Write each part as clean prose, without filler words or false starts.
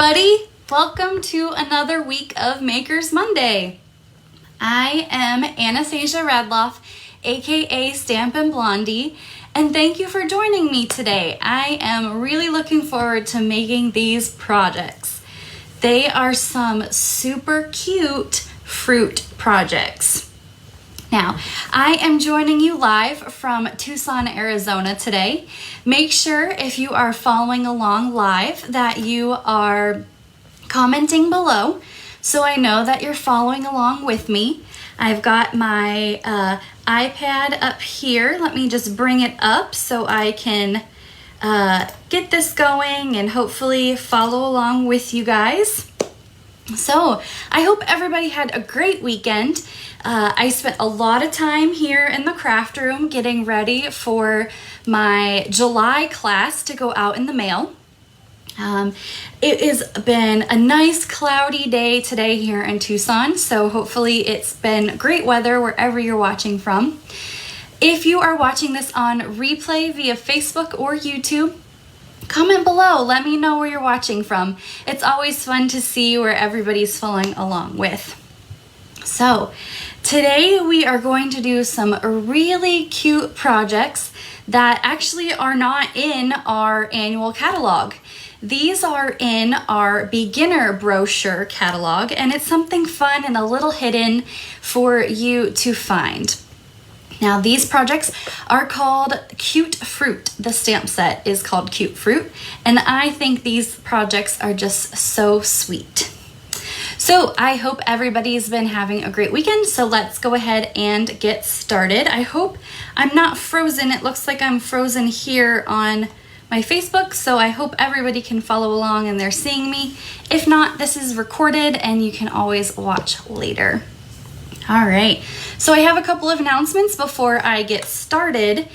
everybody! Welcome to another week of Makers Monday. I am Anastasia Radloff, aka Stampin' Blondie, and thank you for joining me today. I am really looking forward to making these projects. They are some super cute fruit projects. Now, I am joining you live from Tucson, Arizona today. Make sure if you are following along live that you are commenting below so I know that you're following along with me. I've got my iPad up here. Let me just bring it up so I can get this going and hopefully follow along with you guys. So I hope everybody had a great weekend. I spent a lot of time here in the craft room getting ready for my July class to go out in the mail. It has been a nice cloudy day today here in Tucson, so hopefully it's been great weather wherever you're watching from. If you are watching this on replay via Facebook or YouTube, comment below, let me know where you're watching from. It's always fun to see where everybody's following along with. So today we are going to do some really cute projects that actually are not in our annual catalog. These are in our beginner brochure catalog, and it's something fun and a little hidden for you to find. Now, these projects are called Cute Fruit. The stamp set is called Cute Fruit, and I think these projects are just so sweet. So I hope everybody's been having a great weekend, so let's go ahead and get started. I hope I'm not frozen. It looks like I'm frozen here on my Facebook, so I hope everybody can follow along and they're seeing me. If not, this is recorded and you can always watch later. All right, so I have a couple of announcements before I get started.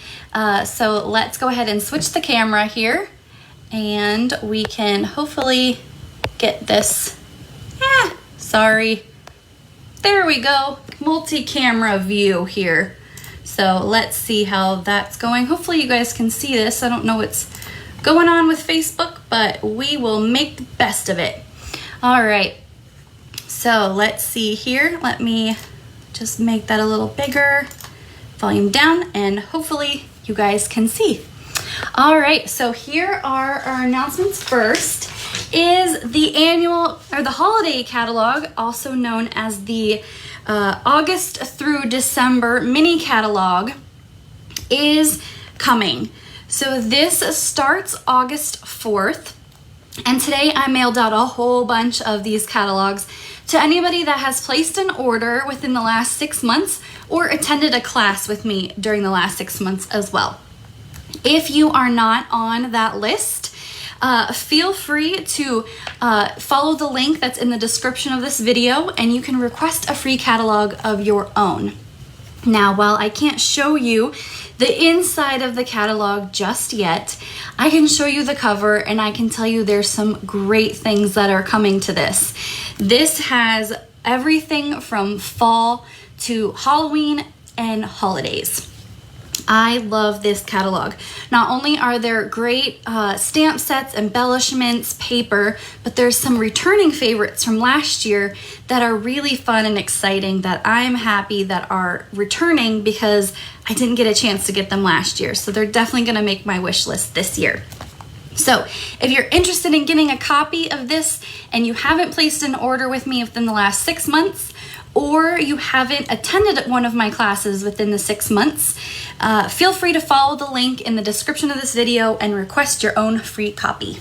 So let's go ahead and switch the camera here and we can hopefully get this. Sorry. There we go, multi-camera view here. So let's see how that's going. Hopefully you guys can see this. I don't know what's going on with Facebook, but we will make the best of it. All right, so let's see here. Let me just make that a little bigger, volume down, and hopefully you guys can see. All right, so here are our announcements. First is the annual or the holiday catalog, also known as the August through December mini catalog, is coming. So this starts August 4th, and today I mailed out a whole bunch of these catalogs to anybody that has placed an order within the last 6 months or attended a class with me during the last 6 months as well. If you are not on that list, feel free to follow the link that's in the description of this video and you can request a free catalog of your own. Now, while I can't show you the inside of the catalog just yet, I can show you the cover and I can tell you there's some great things that are coming to this. This has everything from fall to Halloween and holidays. I love this catalog. Not only are there great stamp sets, embellishments, paper, but there's some returning favorites from last year that are really fun and exciting that I'm happy that are returning because I didn't get a chance to get them last year. So they're definitely gonna make my wish list this year. So if you're interested in getting a copy of this and you haven't placed an order with me within the last 6 months, or you haven't attended one of my classes within the 6 months, feel free to follow the link in the description of this video and request your own free copy.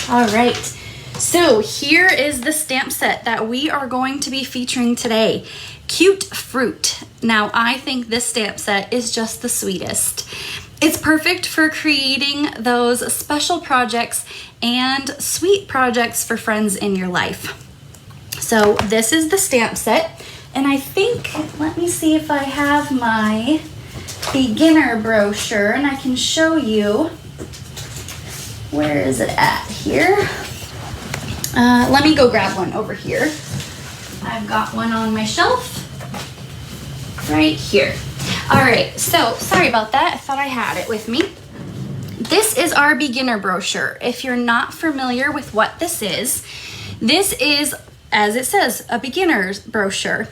All right, so here is the stamp set that we are going to be featuring today, Cute Fruit. Now, I think this stamp set is just the sweetest. It's perfect for creating those special projects and sweet projects for friends in your life. So this is the stamp set, and I think, let me see if I have my beginner brochure and I can show you. Where is it at here? Let me go grab one over here. I've got one on my shelf right here. All right, so sorry about that. I thought I had it with me. This is our beginner brochure. If you're not familiar with what this is, as it says, a beginner's brochure.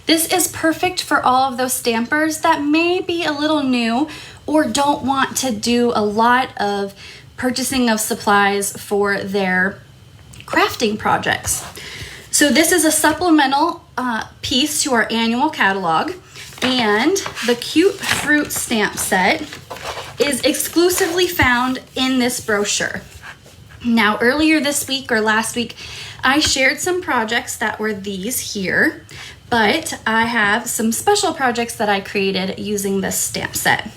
This is perfect for all of those stampers that may be a little new or don't want to do a lot of purchasing of supplies for their crafting projects. So this is a supplemental piece to our annual catalog, and the Cute Fruit stamp set is exclusively found in this brochure. Now, earlier this week or last week, I shared some projects that were these here, but I have some special projects that I created using this stamp set.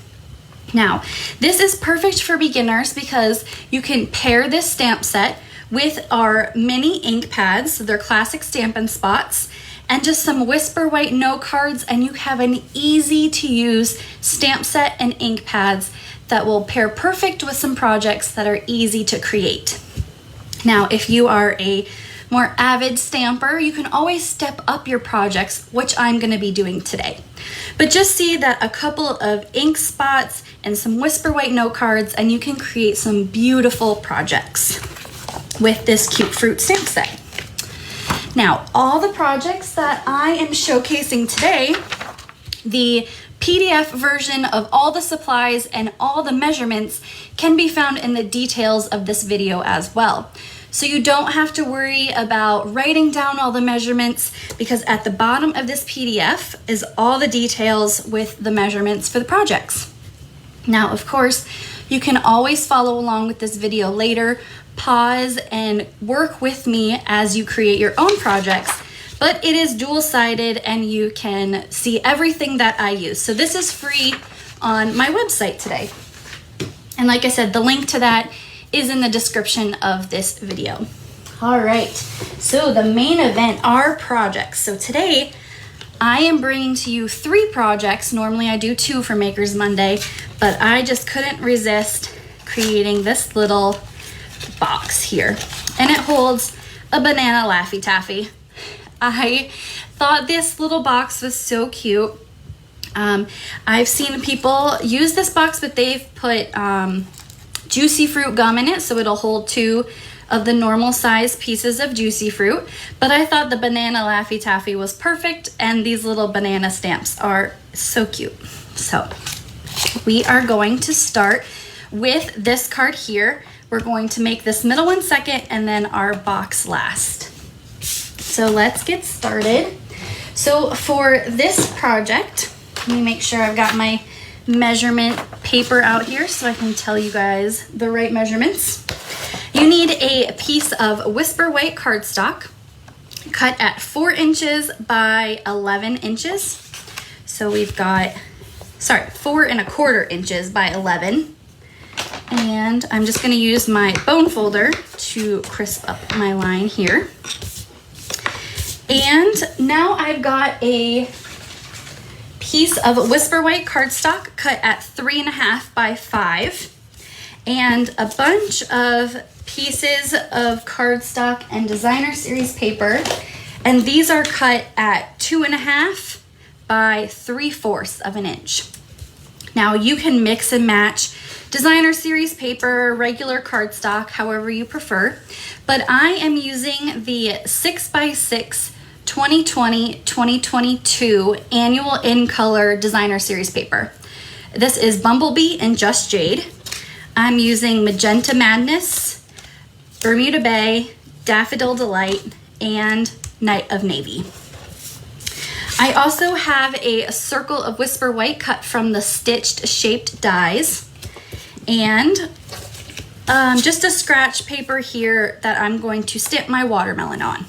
Now, this is perfect for beginners because you can pair this stamp set with our mini ink pads, so they're classic Stampin' Spots, and just some Whisper White note cards, and you have an easy to use stamp set and ink pads that will pair perfect with some projects that are easy to create. Now, if you are a more avid stamper, you can always step up your projects, which I'm going to be doing today. But just see that a couple of ink spots and some Whisper White note cards, and you can create some beautiful projects with this Cute Fruit stamp set. Now, all the projects that I am showcasing today, the PDF version of all the supplies and all the measurements can be found in the details of this video as well. So you don't have to worry about writing down all the measurements, because at the bottom of this PDF is all the details with the measurements for the projects. Now, of course, you can always follow along with this video later, pause and work with me as you create your own projects, but it is dual-sided and you can see everything that I use. So this is free on my website today. And like I said, the link to that is in the description of this video. All right, so the main event are projects. So today I am bringing to you 3 projects. Normally I do 2 for Makers Monday, but I just couldn't resist creating this little box here. And it holds a banana Laffy Taffy. I thought this little box was so cute. I've seen people use this box, but they've put juicy fruit gum in it, so it'll hold 2 of the normal size pieces of juicy fruit. But I thought the banana Laffy Taffy was perfect, and these little banana stamps are so cute. So we are going to start with this card here. We're going to make this middle one second and then our box last. So let's get started. So for this project, let me make sure I've got my measurement paper out here so I can tell you guys the right measurements. You need a piece of Whisper White cardstock cut at 4 inches by 11 inches. So we've got, 4¼ inches by 11. And I'm just going to use my bone folder to crisp up my line here. And now I've got a piece of Whisper White cardstock cut at 3½ by 5, and a bunch of pieces of cardstock and designer series paper, and these are cut at 2½ by 3/4 inch. Now you can mix and match designer series paper, regular cardstock, however you prefer, but I am using the 6x6 2020-2022 annual in color designer series paper. This is Bumblebee and Just Jade. I'm using Magenta Madness, Bermuda Bay, Daffodil Delight, and Night of Navy. I also have a circle of Whisper White cut from the stitched shaped dies, and just a scratch paper here that I'm going to stamp my watermelon on.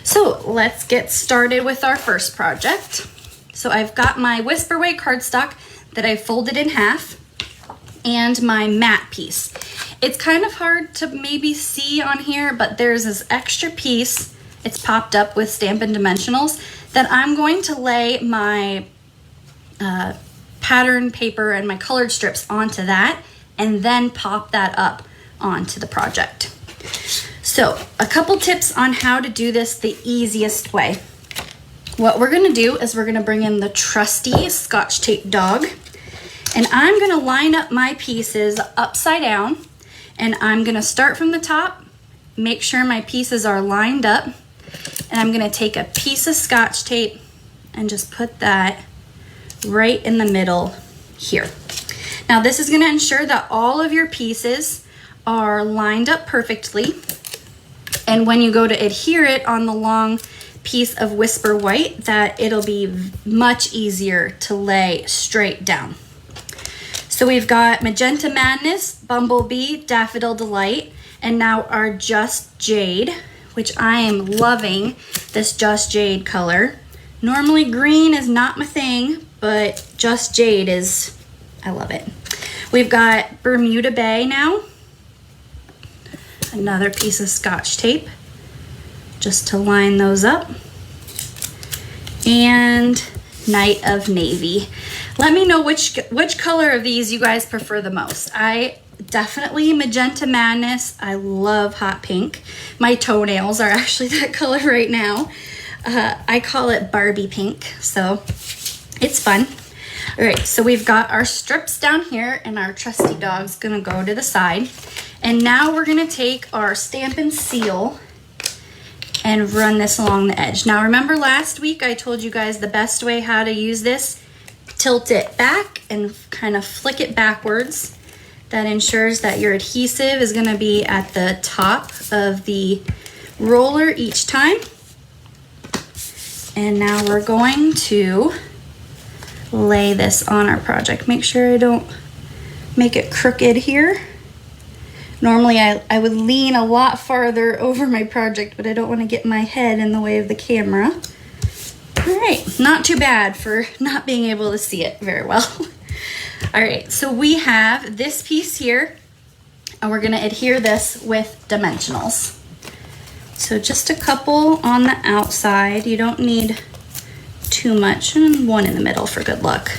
So let's get started with our first project. So I've got my Whisper White cardstock that I folded in half and my matte piece. It's kind of hard to maybe see on here, but there's this extra piece, it's popped up with Stampin' Dimensionals, that I'm going to lay my pattern paper and my colored strips onto that, and then pop that up onto the project. So a couple tips on how to do this the easiest way. What we're gonna do is we're gonna bring in the trusty Scotch tape dog, And I'm gonna line up my pieces upside down, and I'm gonna start from the top, make sure my pieces are lined up, and I'm gonna take a piece of Scotch tape and just put that right in the middle here. Now this is gonna ensure that all of your pieces are lined up perfectly. And when you go to adhere it on the long piece of Whisper White, that it'll be much easier to lay straight down. So we've got Magenta Madness, Bumblebee, Daffodil Delight, and now our Just Jade, which I am loving this Just Jade color. Normally green is not my thing, but Just Jade is, I love it. We've got Bermuda Bay now. Another piece of Scotch tape just to line those up. And Night of Navy. Let me know which color of these you guys prefer the most. I definitely Magenta Madness. I love hot pink. My toenails are actually that color right now. I call it Barbie pink, so it's fun. All right, so we've got our strips down here, and our trusty dog's gonna go to the side. And now we're gonna take our Stampin' Seal and run this along the edge. Now remember last week I told you guys the best way how to use this? Tilt it back and kind of flick it backwards. That ensures that your adhesive is gonna be at the top of the roller each time. And now we're going to lay this on our project. Make sure I don't make it crooked here. Normally I would lean a lot farther over my project, but I don't want to get my head in the way of the camera. All right, not too bad for not being able to see it very well. All right, so we have this piece here, and we're gonna adhere this with dimensionals. So just a couple on the outside. You don't need too much, and one in the middle for good luck.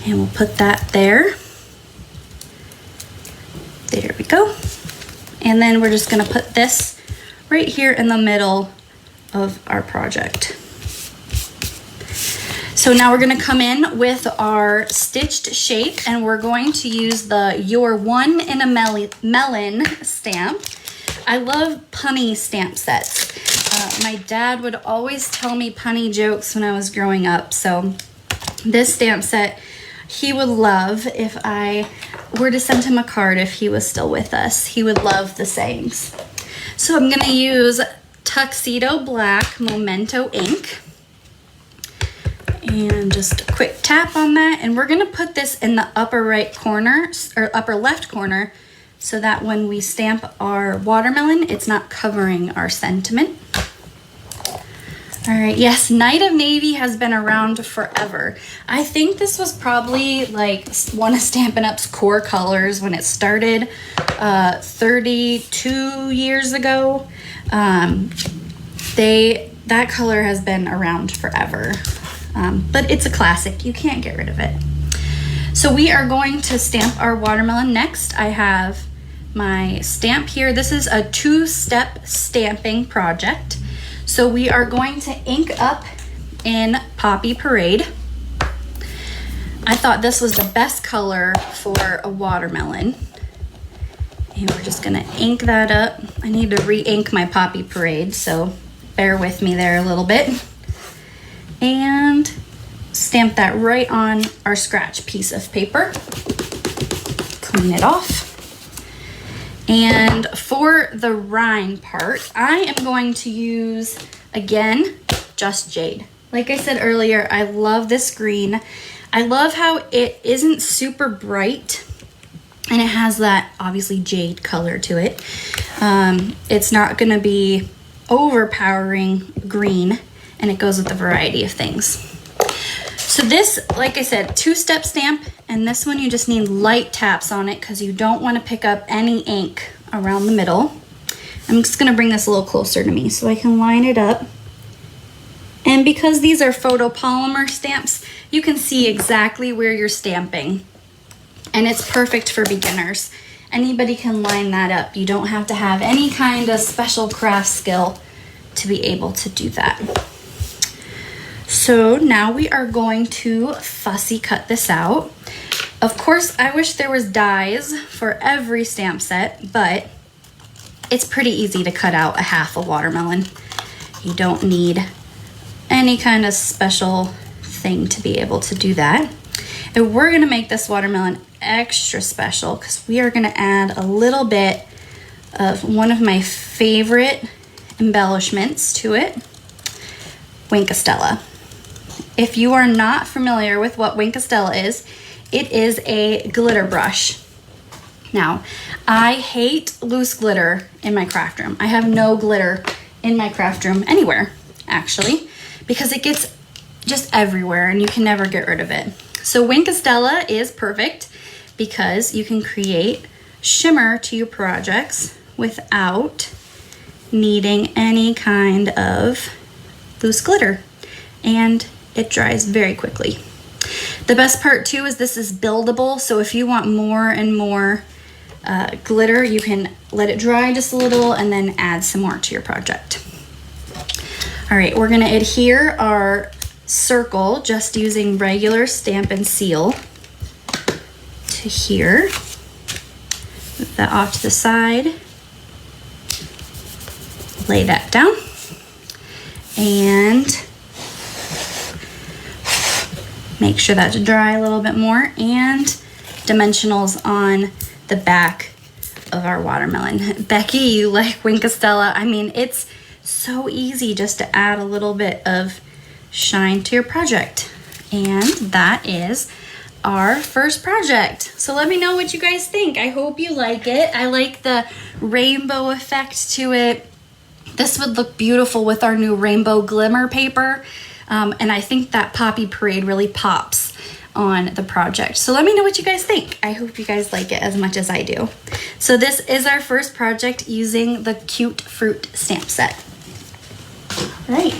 And we'll put that there. There we go. And then we're just gonna put this right here in the middle of our project. So now we're gonna come in with our stitched shape, and we're going to use the Your One in a Melon stamp. I love punny stamp sets. My dad would always tell me punny jokes when I was growing up, so this stamp set he would love if I were to send him a card if he was still with us. He would love the sayings. So I'm gonna use Tuxedo Black Memento ink. And just a quick tap on that. And we're gonna put this in the upper right corner, or upper left corner, so that when we stamp our watermelon, it's not covering our sentiment. All right, yes, Night of Navy has been around forever. I think this was probably like one of Stampin' Up's core colors when it started 32 years ago. That color has been around forever, but it's a classic. You can't get rid of it. So we are going to stamp our watermelon next. I have my stamp here. This is a two-step stamping project. So we are going to ink up in Poppy Parade. I thought this was the best color for a watermelon. And we're just gonna ink that up. I need to re-ink my Poppy Parade, so bear with me there a little bit. And stamp that right on our scratch piece of paper. Clean it off. And for the rind part, I am going to use, again, Just Jade. Like I said earlier, I love this green. I love how it isn't super bright, and it has that, obviously, jade color to it. It's not gonna be overpowering green, and it goes with a variety of things. So this, like I said, two-step stamp, and this one you just need light taps on it because you don't want to pick up any ink around the middle. I'm just going to bring this a little closer to me so I can line it up. And because these are photopolymer stamps, you can see exactly where you're stamping. And it's perfect for beginners. Anybody can line that up. You don't have to have any kind of special craft skill to be able to do that. So now we are going to fussy cut this out. Of course, I wish there was dies for every stamp set, but it's pretty easy to cut out a half a watermelon. You don't need any kind of special thing to be able to do that. And we're gonna make this watermelon extra special because we are gonna add a little bit of one of my favorite embellishments to it, Stella. If you are not familiar with what Stella is, it is a glitter brush. Now, I hate loose glitter in my craft room. I have no glitter in my craft room anywhere, actually, because it gets just everywhere and you can never get rid of it. So Stella is perfect because you can create shimmer to your projects without needing any kind of loose glitter, and it dries very quickly. The best part too is this is buildable, so if you want more and more glitter, you can let it dry just a little and then add some more to your project. All right, we're gonna adhere our circle just using regular Stampin' Seal to here. Move that off to the side. Lay that down. And make sure that's dry a little bit more, and dimensionals on the back of our watermelon. Becky, you like Stella? I mean, it's so easy just to add a little bit of shine to your project. And that is our first project. So let me know what you guys think. I hope you like it. I like the rainbow effect to it. This would look beautiful with our new rainbow glimmer paper. And I think that Poppy Parade really pops on the project. So let me know what you guys think. I hope you guys like it as much as I do. So this is our first project using the Cute Fruit stamp set. All right.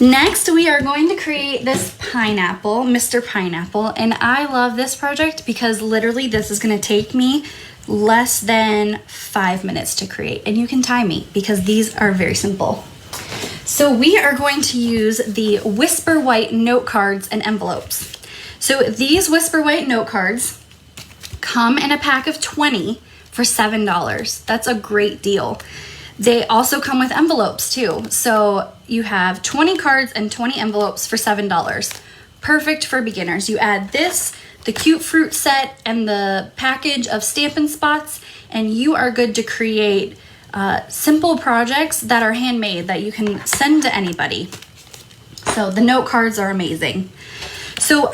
Next, we are going to create this pineapple, Mr. Pineapple. And I love this project because literally this is gonna take me less than 5 minutes to create. And you can time me because these are very simple. So we are going to use the Whisper White note cards and envelopes. So these Whisper White note cards come in a pack of 20 for $7. That's a great deal. They also come with envelopes too. So you have 20 cards and 20 envelopes for $7. Perfect for beginners. You add this, the Cute Fruit set, and the package of Stampin' Spots, and you are good to create simple projects that are handmade that you can send to anybody. So the note cards are amazing. So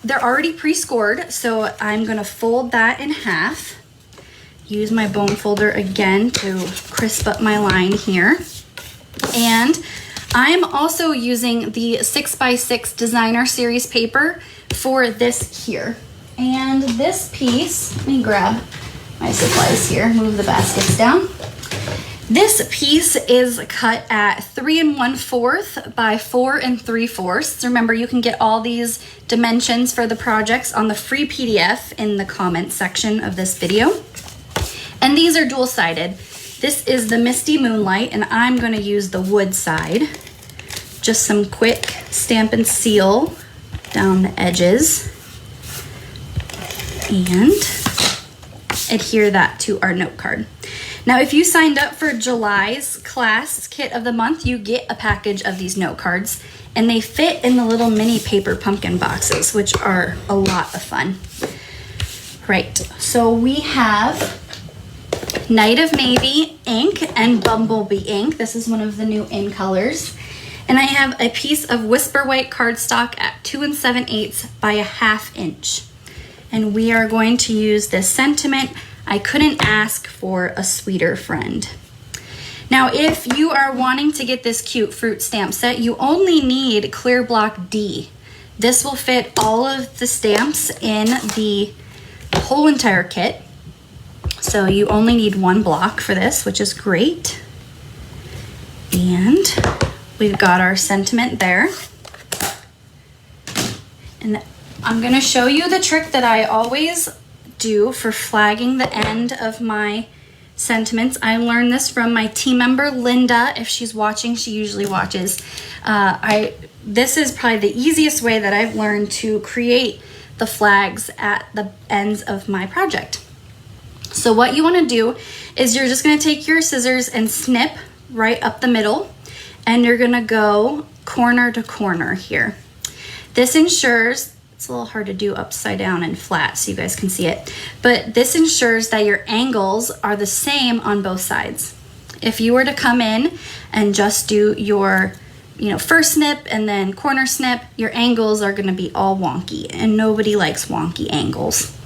they're already pre-scored, so I'm gonna fold that in half. Use my bone folder again to crisp up my line here. And I'm also using the 6x6 Designer Series paper for this here. And this piece, let me grab my supplies here, move the baskets down. This piece is cut at 3 1/4 by 4 3/4. Remember, you can get all these dimensions for the projects on the free PDF in the comments section of this video. And these are dual-sided. This is the Misty Moonlight, and I'm gonna use the wood side. Just some quick Stampin' Seal down the edges and adhere that to our note card. Now, if you signed up for July's class kit of the month, you get a package of these note cards, and they fit in the little mini paper pumpkin boxes, which are a lot of fun. Right, so we have Night of Navy ink and Bumblebee ink. This is one of the new in colors. And I have a piece of Whisper White cardstock at 2 7/8 by a 1/2 inch. And we are going to use this sentiment, I couldn't ask for a sweeter friend. Now, if you are wanting to get this Cute Fruit stamp set, you only need clear block D. This will fit all of the stamps in the whole entire kit. So you only need 1 block for this, which is great. And we've got our sentiment there. And I'm gonna show you the trick that I always do for flagging the end of my sentiments. I learned this from my team member, Linda. If she's watching, she usually watches. This is probably the easiest way that I've learned to create the flags at the ends of my project. So what you want to do is you're just going to take your scissors and snip right up the middle, and you're going to go corner to corner here. This ensures, it's a little hard to do upside down and flat so you guys can see it, but this ensures that your angles are the same on both sides. If you were to come in and just do your first snip and then corner snip, your angles are going to be all wonky, and nobody likes wonky angles.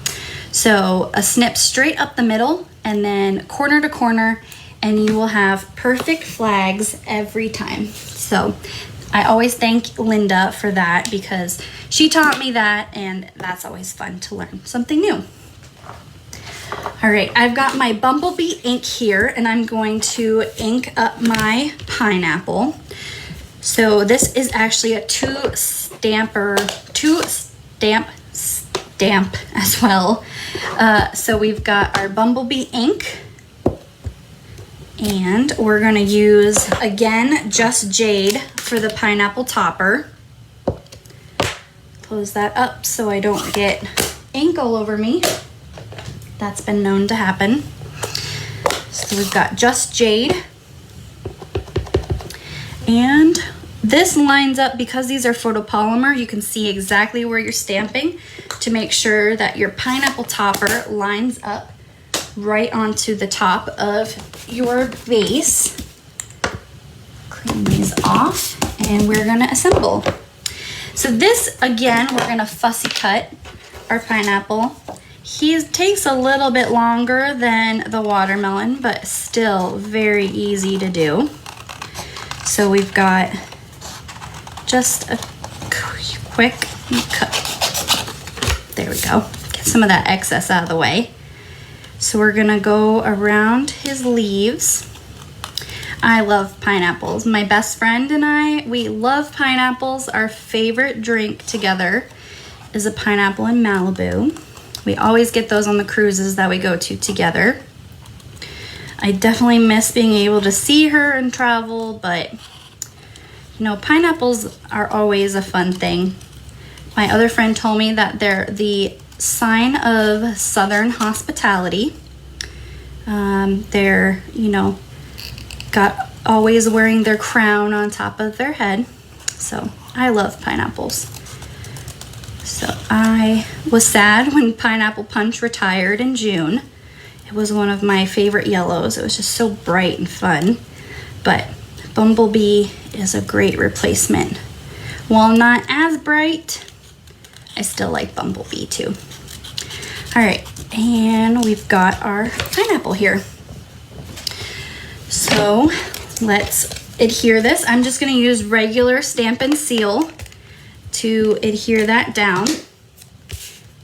So a snip straight up the middle and then corner to corner, and you will have perfect flags every time. So I always thank Linda for that because she taught me that, and that's always fun to learn something new. All right, I've got my Bumblebee ink here, and I'm going to ink up my pineapple. So this is actually a two stamp as well. So we've got our Bumblebee ink, and we're gonna use, again, Just Jade for the pineapple topper. Close that up so I don't get ink all over me. That's been known to happen. So we've got Just Jade. And this lines up, because these are photopolymer, you can see exactly where you're stamping to make sure that your pineapple topper lines up right onto the top of your base. Clean these off, and we're gonna assemble. So this, again, we're gonna fussy cut our pineapple. He takes a little bit longer than the watermelon, but still very easy to do. So we've got just a quick cut. There we go. Get some of that excess out of the way. So we're gonna go around his leaves. I love pineapples. My best friend and I, we love pineapples. Our favorite drink together is a pineapple in Malibu. We always get those on the cruises that we go to together. I definitely miss being able to see her and travel, but pineapples are always a fun thing. My other friend told me that they're the sign of Southern hospitality. They're, got always wearing their crown on top of their head. So I love pineapples. So I was sad when Pineapple Punch retired in June. It was one of my favorite yellows. It was just so bright and fun. But Bumblebee is a great replacement. While not as bright, I still like Bumblebee too. All right, and we've got our pineapple here. So let's adhere this. I'm just gonna use regular Stampin' Seal to adhere that down.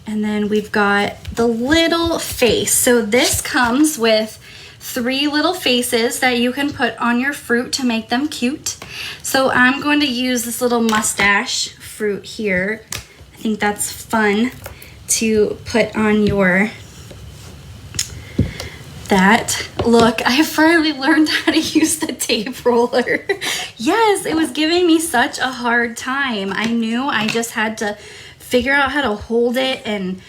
And then we've got the little face. So this comes with 3 little faces that you can put on your fruit to make them cute. So I'm going to use this little mustache fruit here. I think that's fun to put on your that. Look, I finally learned how to use the tape roller. Yes, it was giving me such a hard time. I knew I just had to figure out how to hold it and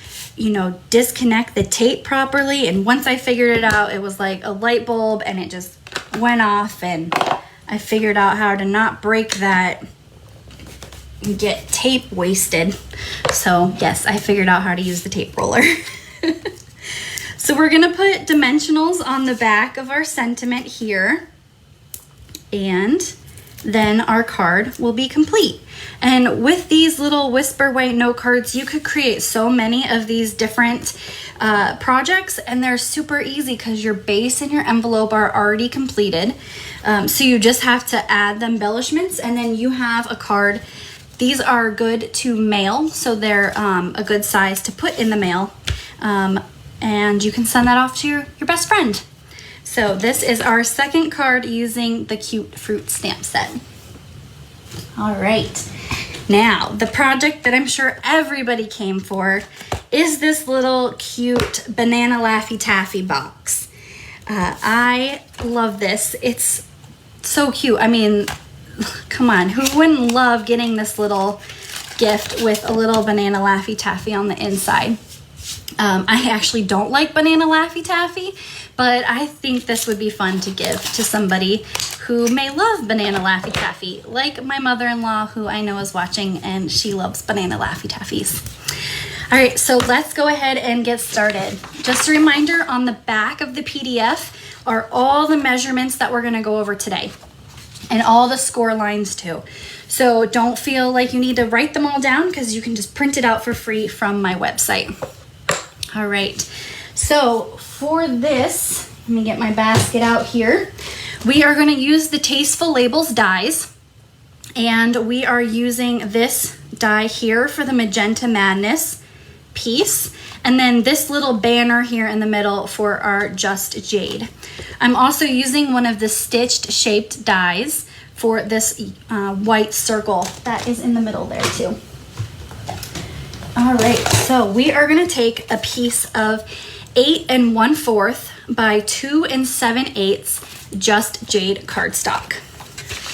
disconnect the tape properly. And once I figured it out, it was like a light bulb and it just went off, and I figured out how to not break that and get tape wasted. So yes, I figured out how to use the tape roller. So we're gonna put dimensionals on the back of our sentiment here, and then our card will be complete. And with these little Whisper White note cards, you could create so many of these different projects, and they're super easy because your base and your envelope are already completed. So you just have to add the embellishments, and then you have a card. These are good to mail, so they're a good size to put in the mail. And you can send that off to your best friend. So this is our second card using the Cute Fruit stamp set. All right, now the project that I'm sure everybody came for is this little cute banana Laffy Taffy box. I love this. It's so cute. I mean, come on, who wouldn't love getting this little gift with a little banana Laffy Taffy on the inside. I actually don't like banana Laffy Taffy, but I think this would be fun to give to somebody who may love banana Laffy Taffy, like my mother-in-law, who I know is watching, and she loves banana Laffy Taffies. All right, so let's go ahead and get started. Just a reminder, on the back of the PDF are all the measurements that we're gonna go over today, and all the score lines too. So don't feel like you need to write them all down, because you can just print it out for free from my website. All right, so for this, let me get my basket out here. We are going to use the Tasteful Labels dies, and we are using this die here for the Magenta Madness piece, and then this little banner here in the middle for our Just Jade. I'm also using one of the stitched shaped dies for this white circle that is in the middle there too. All right, so we are gonna take a piece of 8 1/4 by 2 7/8 Just Jade cardstock.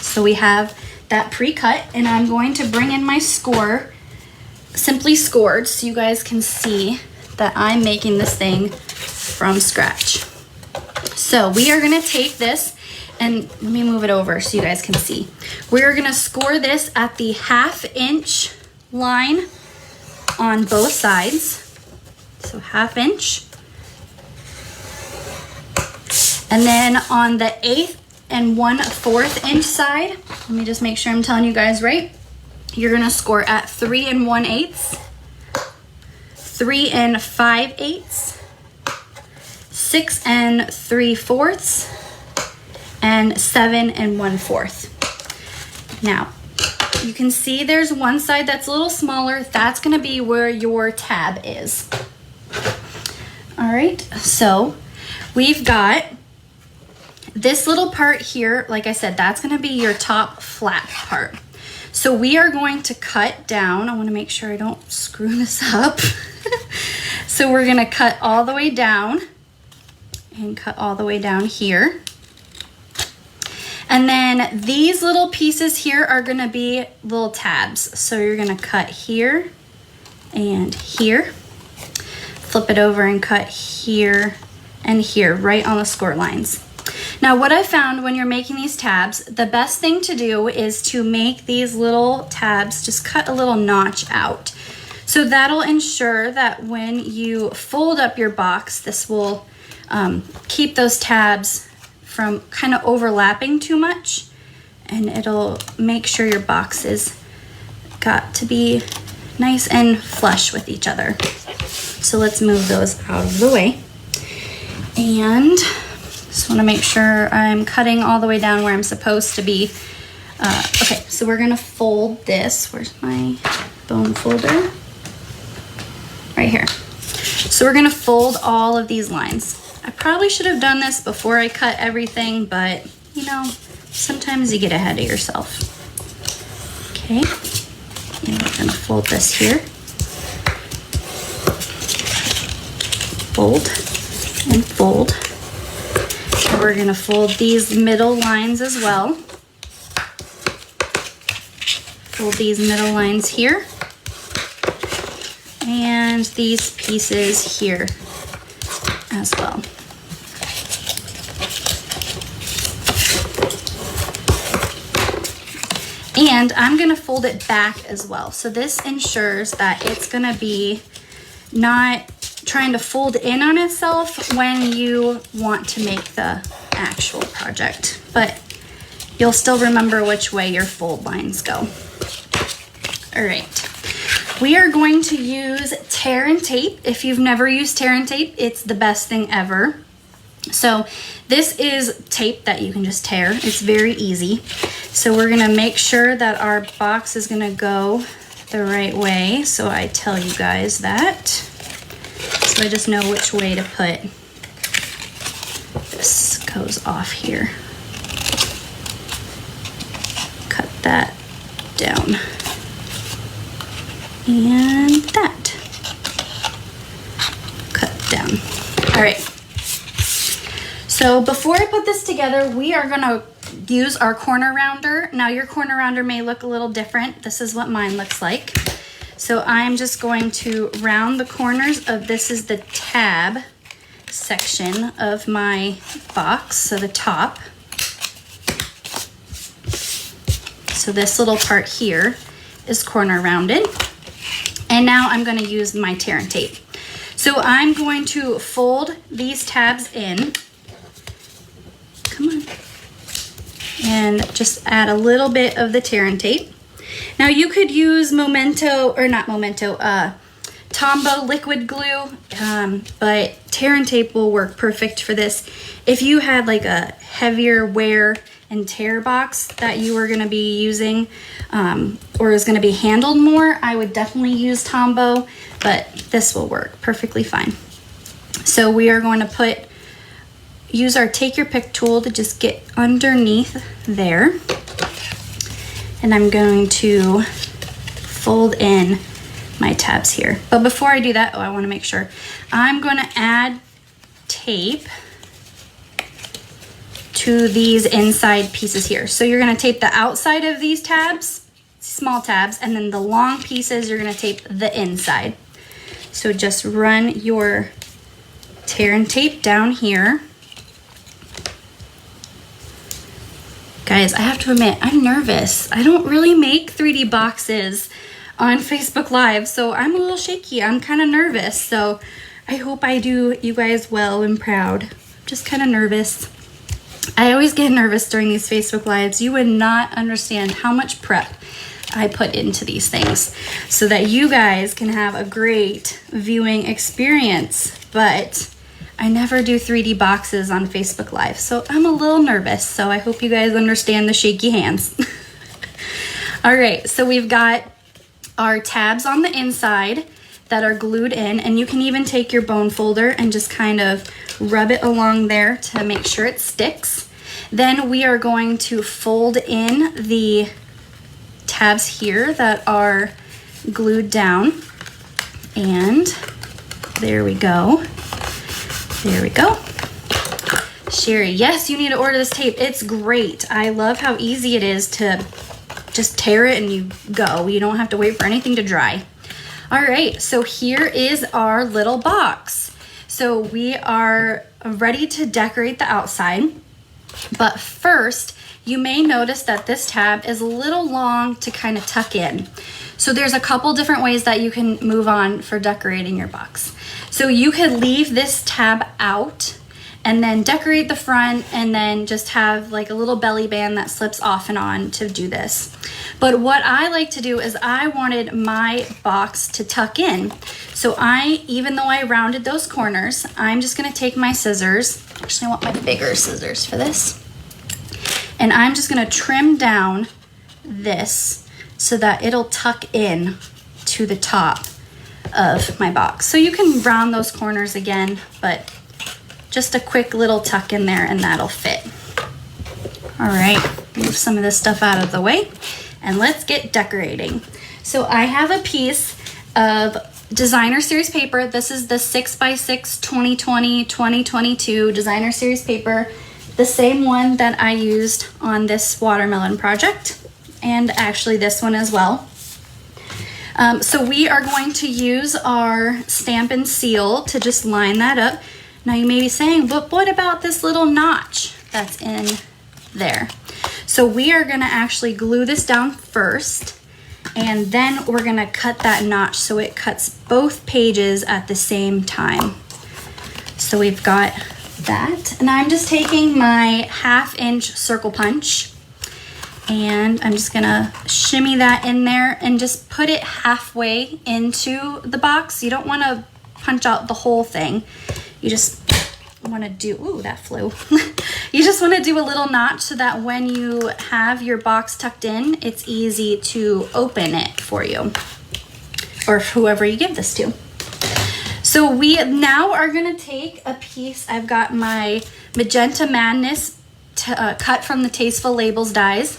So we have that pre-cut, and I'm going to bring in my score, simply scored, so you guys can see that I'm making this thing from scratch. So we are gonna take this, and let me move it over so you guys can see. We're gonna score this at the 1/2 inch line on both sides, so 1/2 inch. And then on the 8 1/4 inch side, let me just make sure I'm telling you guys right, you're gonna score at 3 1/8, 3 5/8, 6 3/4, and 7 1/4. Now, you can see there's one side that's a little smaller. That's gonna be where your tab is. All right, so we've got this little part here. Like I said, that's gonna be your top flat part. So we are going to cut down. I wanna make sure I don't screw this up. So we're gonna cut all the way down and cut all the way down here. And then these little pieces here are gonna be little tabs. So you're gonna cut here and here, flip it over and cut here and here, right on the score lines. Now what I found when you're making these tabs, the best thing to do is to make these little tabs, just cut a little notch out. So that'll ensure that when you fold up your box, this will keep those tabs from kind of overlapping too much, and it'll make sure your boxes got to be nice and flush with each other. So let's move those out of the way. And just want to make sure I'm cutting all the way down where I'm supposed to be. Okay, so we're gonna fold this. Where's my bone folder? Right here. So we're gonna fold all of these lines. I probably should have done this before I cut everything, but you know, sometimes you get ahead of yourself. Okay, and we're gonna fold this here. Fold and fold. And we're gonna fold these middle lines as well. Fold these middle lines here. And these pieces here as well. And I'm gonna fold it back as well. So this ensures that it's gonna be not trying to fold in on itself when you want to make the actual project, but you'll still remember which way your fold lines go. All right. We are going to use tear and tape. If you've never used tear and tape, it's the best thing ever. So this is tape that you can just tear. It's very easy. So we're gonna make sure that our box is gonna go the right way. So I tell you guys that. So I just know which way to put. This goes off here. Cut that down. And that. Cut down. All right. So before I put this together, we are gonna use our corner rounder. Now your corner rounder may look a little different. This is what mine looks like. So I'm just going to round the corners of, this is the tab section of my box, so the top. So this little part here is corner rounded. And now I'm going to use my tear and tape. So I'm going to fold these tabs in. Come on. And just add a little bit of the tear and tape. Now you could use Tombow liquid glue, but tear and tape will work perfect for this. If you had like a heavier wear and tear box that you were gonna be using or is gonna be handled more, I would definitely use Tombow, but this will work perfectly fine. So we are going to use our take your pick tool to just get underneath there. And I'm going to fold in my tabs here. But before I do that, I wanna make sure, I'm gonna add tape to these inside pieces here. So you're gonna tape the outside of these tabs, small tabs, and then the long pieces, you're gonna tape the inside. So just run your tear and tape down here. Guys, I have to admit, I'm nervous. I don't really make 3D boxes on Facebook Live, so I'm a little shaky. I'm kind of nervous, so I hope I do you guys well and proud. I'm just kind of nervous. I always get nervous during these Facebook Lives. You would not understand how much prep I put into these things so that you guys can have a great viewing experience, but I never do 3D boxes on Facebook Live, so I'm a little nervous, so I hope you guys understand the shaky hands. All right, so we've got our tabs on the inside that are glued in, and you can even take your bone folder and just kind of rub it along there to make sure it sticks. Then we are going to fold in the tabs here that are glued down, and there we go. There we go. Sherry, yes, you need to order this tape. It's great. I love how easy it is to just tear it and you go. You don't have to wait for anything to dry. All right, so here is our little box. So we are ready to decorate the outside, but first, you may notice that this tab is a little long to kind of tuck in. So there's a couple different ways that you can move on for decorating your box. So you could leave this tab out and then decorate the front and then just have like a little belly band that slips off and on to do this. But what I like to do is I wanted my box to tuck in. So even though I rounded those corners, I'm just gonna take my scissors. Actually, I want my bigger scissors for this. And I'm just gonna trim down this so that it'll tuck in to the top of my box. So you can round those corners again, but just a quick little tuck in there and that'll fit. All right, move some of this stuff out of the way and let's get decorating. So I have a piece of designer series paper. This is the 6x6 2020-2022 designer series paper, the same one that I used on this watermelon project, and actually this one as well. So we are going to use our Stampin' Seal to just line that up. Now you may be saying, but what about this little notch that's in there? So we are gonna actually glue this down first, and then we're gonna cut that notch so it cuts both pages at the same time. So we've got that, and I'm just taking my 1/2-inch circle punch, and I'm just gonna shimmy that in there and just put it halfway into the box. You don't wanna punch out the whole thing. You just wanna do, ooh, that flew. You just wanna do a little notch so that when you have your box tucked in, it's easy to open it for you, or whoever you give this to. So we now are gonna take a piece, I've got my Magenta Madness cut from the Tasteful Labels dies,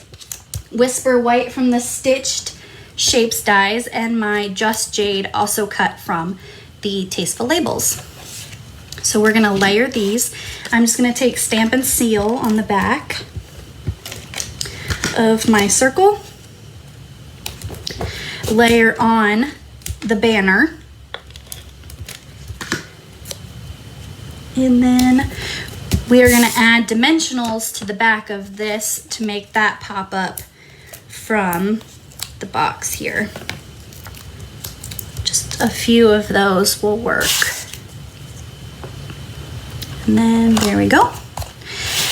Whisper White from the Stitched Shapes dies, and my Just Jade also cut from the Tasteful Labels. So we're gonna layer these. I'm just gonna take Stampin' Seal on the back of my circle, layer on the banner, and then we are going to add dimensionals to the back of this to make that pop up from the box here. Just a few of those will work. And then there we go.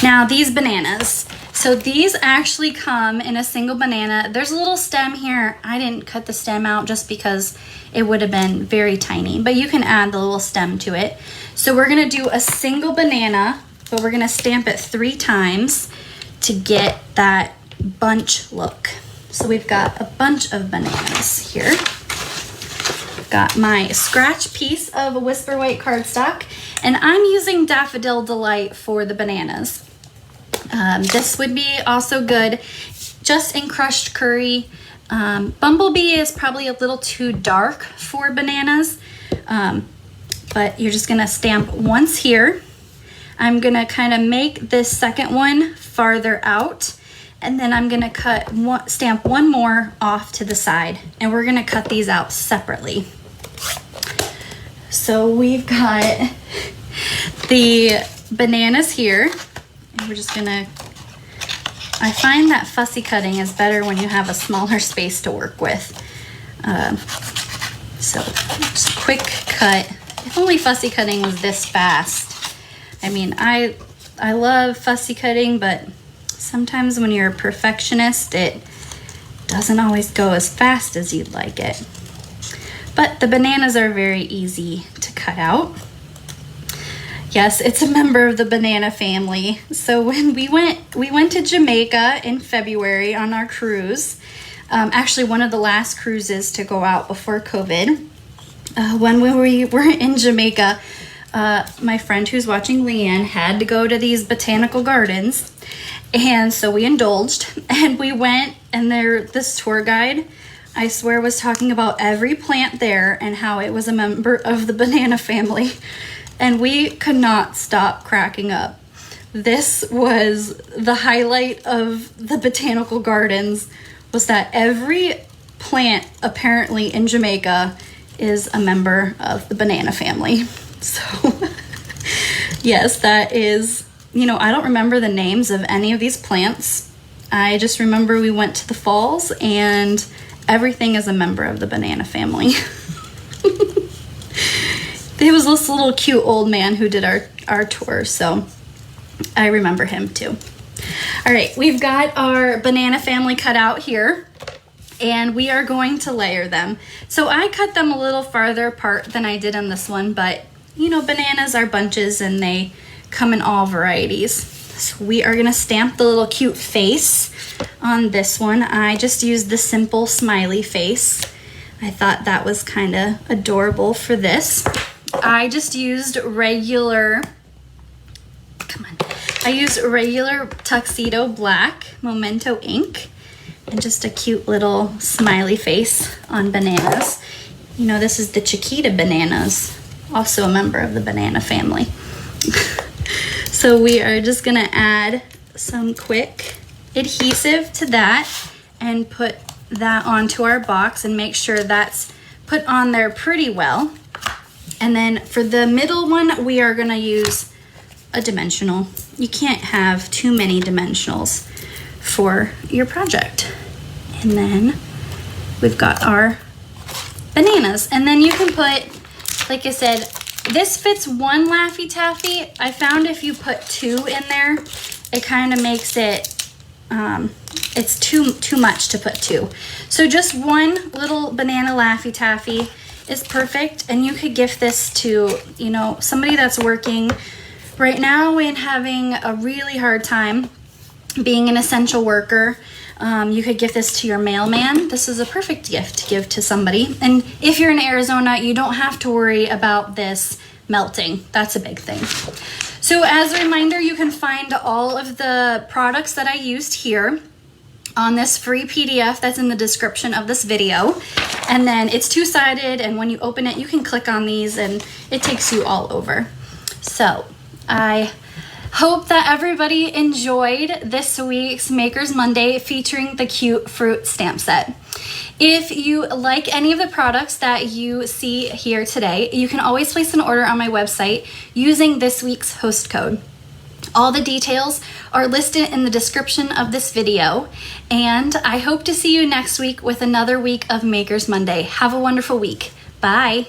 Now these bananas. So these actually come in a single banana. There's a little stem here. I didn't cut the stem out just because it would have been very tiny, but you can add the little stem to it. So we're gonna do a single banana, but we're gonna stamp it 3 times to get that bunch look. So we've got a bunch of bananas here. Got my scratch piece of Whisper White cardstock, and I'm using Daffodil Delight for the bananas. This would be also good just in crushed curry. Bumblebee is probably a little too dark for bananas, but you're just gonna stamp once here. I'm gonna kind of make this second one farther out, and then I'm gonna stamp one more off to the side, and we're gonna cut these out separately. So we've got the bananas here, and we're just gonna, I find that fussy cutting is better when you have a smaller space to work with. So just a quick cut. If only fussy cutting was this fast. I mean, I love fussy cutting, but sometimes when you're a perfectionist, it doesn't always go as fast as you'd like it. But the bananas are very easy to cut out. Yes, it's a member of the banana family. So when we went to Jamaica in February on our cruise. Actually, one of the last cruises to go out before COVID. When we were in Jamaica, my friend who's watching, Leanne, had to go to these botanical gardens. And so we indulged and we went, and this tour guide, I swear, was talking about every plant there and how it was a member of the banana family. And we could not stop cracking up. This was the highlight of the botanical gardens, was that every plant apparently in Jamaica is a member of the banana family. So yes, that is, I don't remember the names of any of these plants. I just remember we went to the falls and everything is a member of the banana family. There was this little cute old man who did our tour, so I remember him too. All right, we've got our banana family cut out here, and we are going to layer them. So I cut them a little farther apart than I did on this one, but bananas are bunches and they come in all varieties. So we are gonna stamp the little cute face on this one. I just used the simple smiley face. I thought that was kind of adorable for this. I just used regular Tuxedo Black Memento ink and just a cute little smiley face on bananas. This is the Chiquita bananas, also a member of the banana family. So we are just gonna add some quick adhesive to that and put that onto our box and make sure that's put on there pretty well. And then for the middle one, we are gonna use a dimensional. You can't have too many dimensionals for your project. And then we've got our bananas. And then you can put, like I said, this fits 1 Laffy Taffy. I found if you put 2 in there, it kind of makes it, it's too much to put 2. So just 1 little banana Laffy Taffy is perfect, and you could gift this to, somebody that's working right now and having a really hard time being an essential worker. You could gift this to your mailman. This is a perfect gift to give to somebody. And if you're in Arizona, you don't have to worry about this melting. That's a big thing. So as a reminder, you can find all of the products that I used here on this free PDF that's in the description of this video. And then it's 2-sided, and when you open it, you can click on these and it takes you all over. So I Hope that everybody enjoyed this week's Makers Monday featuring the cute fruit stamp set. If you like any of the products that you see here today, you can always place an order on my website using this week's host code. All the details are listed in the description of this video, and I hope to see you next week with another week of Makers Monday. Have a wonderful week. Bye.